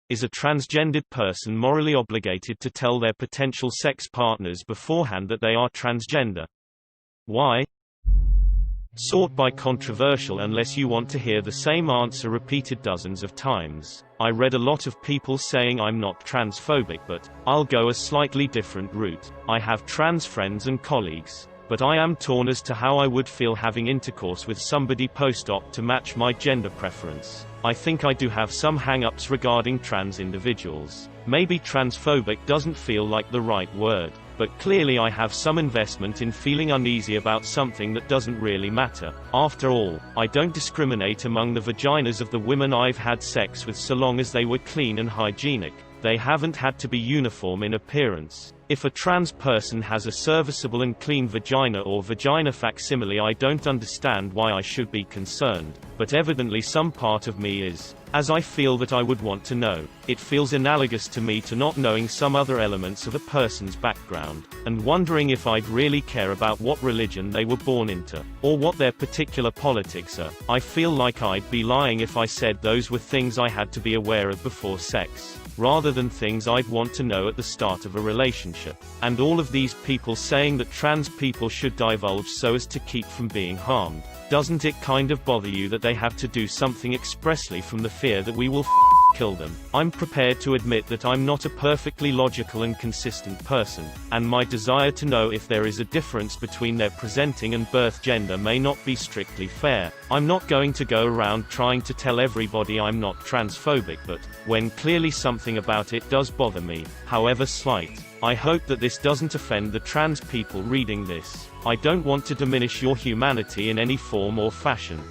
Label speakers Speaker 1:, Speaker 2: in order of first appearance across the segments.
Speaker 1: Is a transgendered person morally obligated to tell their potential sex partners beforehand that they are transgender? Why? Sort by controversial unless you want to hear the same answer repeated dozens of times. I read a lot of people saying I'm not transphobic, but I'll go a slightly different route. I have trans friends and colleagues, but I am torn as to how I would feel having intercourse with somebody post-op to match my gender preference. I think I do have some hang-ups regarding trans individuals. Maybe transphobic doesn't feel like the right word, but clearly I have some investment in feeling uneasy about something that doesn't really matter. After all, I don't discriminate among the vaginas of the women I've had sex with so long as they were clean and hygienic. They haven't had to be uniform in appearance. If a trans person has a serviceable and clean vagina or vagina facsimile, I don't understand why I should be concerned, but evidently some part of me is, as I feel that I would want to know. It feels analogous to me to not knowing some other elements of a person's background, and wondering if I'd really care about what religion they were born into, or what their particular politics are. I feel like I'd be lying if I said those were things I had to be aware of before sex, rather than things I'd want to know at the start of a relationship. And all of these people saying that trans people should divulge so as to keep from being harmed. Doesn't it kind of bother you that they have to do something expressly from the fear that we will kill them? I'm prepared to admit that I'm not a perfectly logical and consistent person, and my desire to know if there is a difference between their presenting and birth gender may not be strictly fair. I'm not going to go around trying to tell everybody I'm not transphobic, but when clearly something about it does bother me, however slight, I hope that this doesn't offend the trans people reading this. I don't want to diminish your humanity in any form or fashion.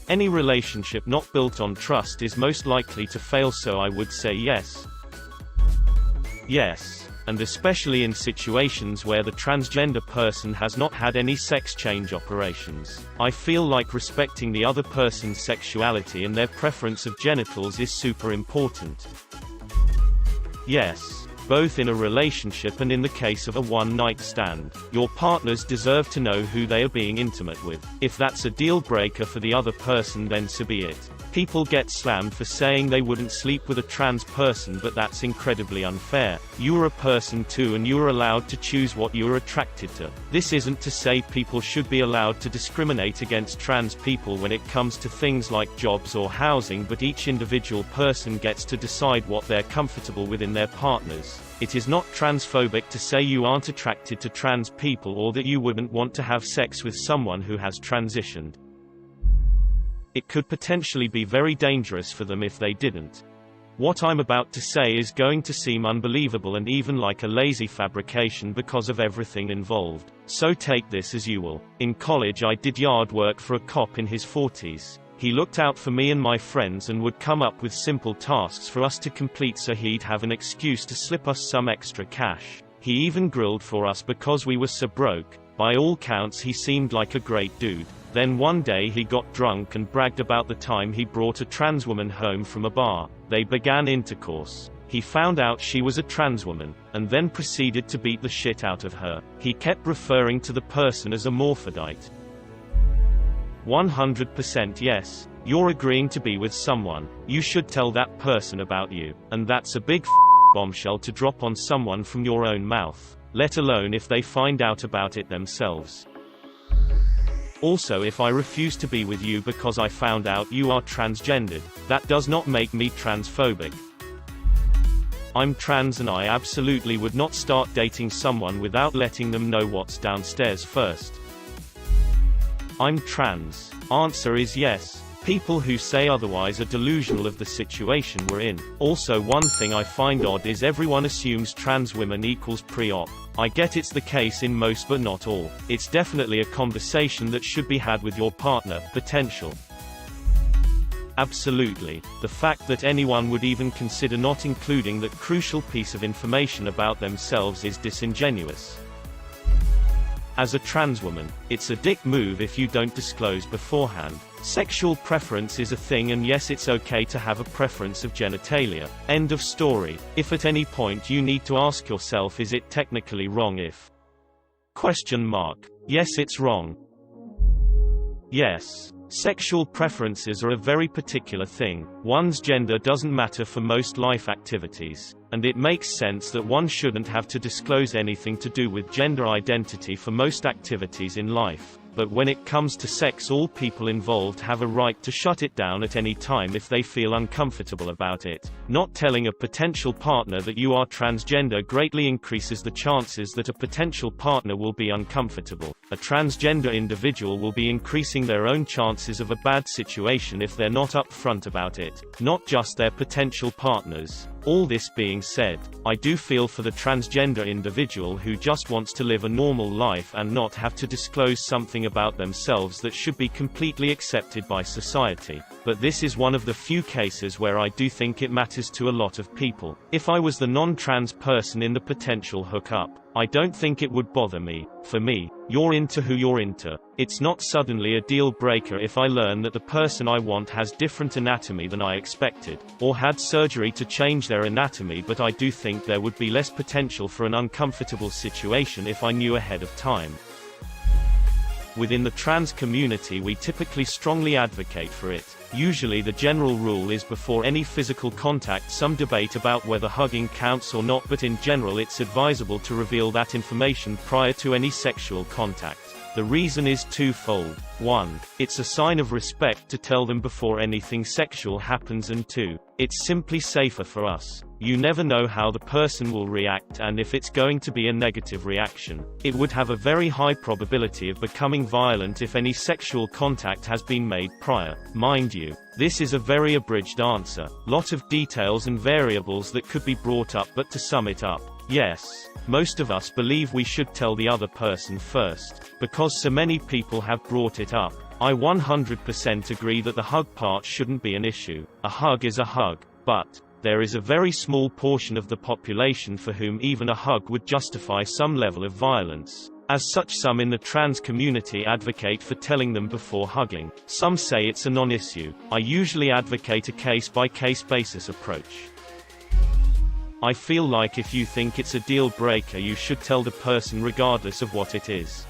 Speaker 1: Any relationship not built on trust is most likely to fail, so I would say yes. Yes. And especially in situations where the transgender person has not had any sex change operations. I feel like respecting the other person's sexuality and their preference of genitals is super important. Yes. Both in a relationship and in the case of a one-night stand. Your partners deserve to know who they are being intimate with. If that's a deal breaker for the other person, then so be it. People get slammed for saying they wouldn't sleep with a trans person, but that's incredibly unfair. You are a person too, and you are allowed to choose what you are attracted to. This isn't to say people should be allowed to discriminate against trans people when it comes to things like jobs or housing, but each individual person gets to decide what they're comfortable with in their partners. It is not transphobic to say you aren't attracted to trans people or that you wouldn't want to have sex with someone who has transitioned. It could potentially be very dangerous for them if they didn't. What I'm about to say is going to seem unbelievable and even like a lazy fabrication because of everything involved. So take this as you will. In college I did yard work for a cop in his 40s. He looked out for me and my friends and would come up with simple tasks for us to complete so he'd have an excuse to slip us some extra cash. He even grilled for us because we were so broke. By all counts he seemed like a great dude. Then one day he got drunk and bragged about the time he brought a trans woman home from a bar. They began intercourse. He found out she was a trans woman, and then proceeded to beat the shit out of her. He kept referring to the person as a morphodite. 100% yes. You're agreeing to be with someone. You should tell that person about you. And that's a big bombshell to drop on someone from your own mouth, let alone if they find out about it themselves. Also, if I refuse to be with you because I found out you are transgendered, that does not make me transphobic. I'm trans and I absolutely would not start dating someone without letting them know what's downstairs first. I'm trans. Answer is yes. People who say otherwise are delusional of the situation we're in. Also, one thing I find odd is everyone assumes trans women equals pre-op. I get it's the case in most but not all. It's definitely a conversation that should be had with your partner. Potential. Absolutely. The fact that anyone would even consider not including that crucial piece of information about themselves is disingenuous. As a trans woman, it's a dick move if you don't disclose beforehand. Sexual preference is a thing, and yes, it's okay to have a preference of genitalia. End of story. If at any point you need to ask yourself, is it technically wrong if? Yes, it's wrong. Yes. Sexual preferences are a very particular thing. One's gender doesn't matter for most life activities, and it makes sense that one shouldn't have to disclose anything to do with gender identity for most activities in life. But when it comes to sex, all people involved have a right to shut it down at any time if they feel uncomfortable about it. Not telling a potential partner that you are transgender greatly increases the chances that a potential partner will be uncomfortable. A transgender individual will be increasing their own chances of a bad situation if they're not upfront about it, not just their potential partners. All this being said, I do feel for the transgender individual who just wants to live a normal life and not have to disclose something about themselves that should be completely accepted by society. But this is one of the few cases where I do think it matters to a lot of people. If I was the non-trans person in the potential hookup, I don't think it would bother me. For me, you're into who you're into. It's not suddenly a deal breaker if I learn that the person I want has different anatomy than I expected, or had surgery to change their anatomy, but I do think there would be less potential for an uncomfortable situation if I knew ahead of time. Within the trans community, we typically strongly advocate for it. Usually the general rule is before any physical contact, some debate about whether hugging counts or not, but in general it's advisable to reveal that information prior to any sexual contact. The reason is twofold. 1. It's a sign of respect to tell them before anything sexual happens, and 2. It's simply safer for us. You never know how the person will react, and if it's going to be a negative reaction, it would have a very high probability of becoming violent if any sexual contact has been made prior. Mind you, this is a very abridged answer. Lot of details and variables that could be brought up, but to sum it up, yes, most of us believe we should tell the other person first, because so many people have brought it up. I 100% agree that the hug part shouldn't be an issue. A hug is a hug, but there is a very small portion of the population for whom even a hug would justify some level of violence. As such, some in the trans community advocate for telling them before hugging. Some say it's a non-issue. I usually advocate a case-by-case basis approach. I feel like if you think it's a deal breaker, you should tell the person regardless of what it is.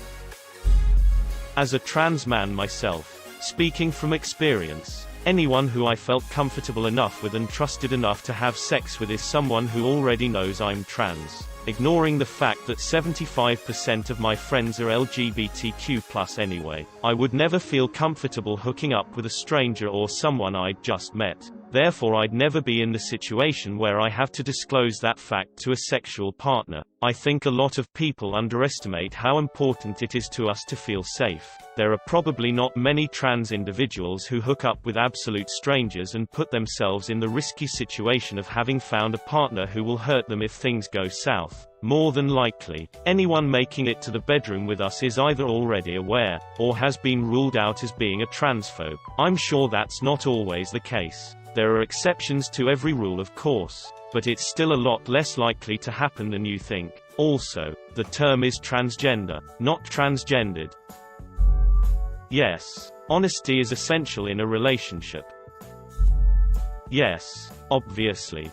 Speaker 1: As a trans man myself, speaking from experience, anyone who I felt comfortable enough with and trusted enough to have sex with is someone who already knows I'm trans. Ignoring the fact that 75% of my friends are LGBTQ+ anyway, I would never feel comfortable hooking up with a stranger or someone I'd just met. Therefore, I'd never be in the situation where I have to disclose that fact to a sexual partner. I think a lot of people underestimate how important it is to us to feel safe. There are probably not many trans individuals who hook up with absolute strangers and put themselves in the risky situation of having found a partner who will hurt them if things go south. More than likely, anyone making it to the bedroom with us is either already aware, or has been ruled out as being a transphobe. I'm sure that's not always the case. There are exceptions to every rule, of course, but it's still a lot less likely to happen than you think. Also, the term is transgender, not transgendered. Yes, honesty is essential in a relationship. Yes, obviously.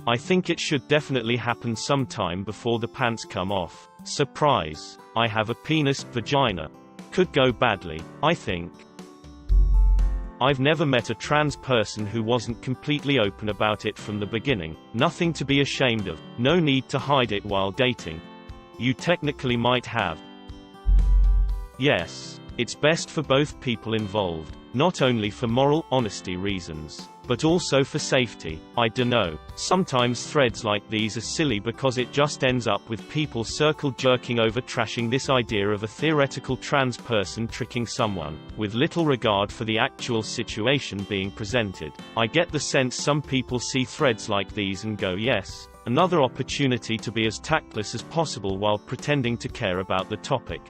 Speaker 1: I think it should definitely happen sometime before the pants come off. Surprise, I have a penis, vagina. Could go badly, I think. I've never met a trans person who wasn't completely open about it from the beginning. Nothing to be ashamed of, no need to hide it while dating. You technically might have. Yes, it's best for both people involved, not only for moral honesty reasons, but also for safety. I dunno, sometimes threads like these are silly because it just ends up with people circle jerking over trashing this idea of a theoretical trans person tricking someone, with little regard for the actual situation being presented. I get the sense some people see threads like these and go, yes, another opportunity to be as tactless as possible while pretending to care about the topic.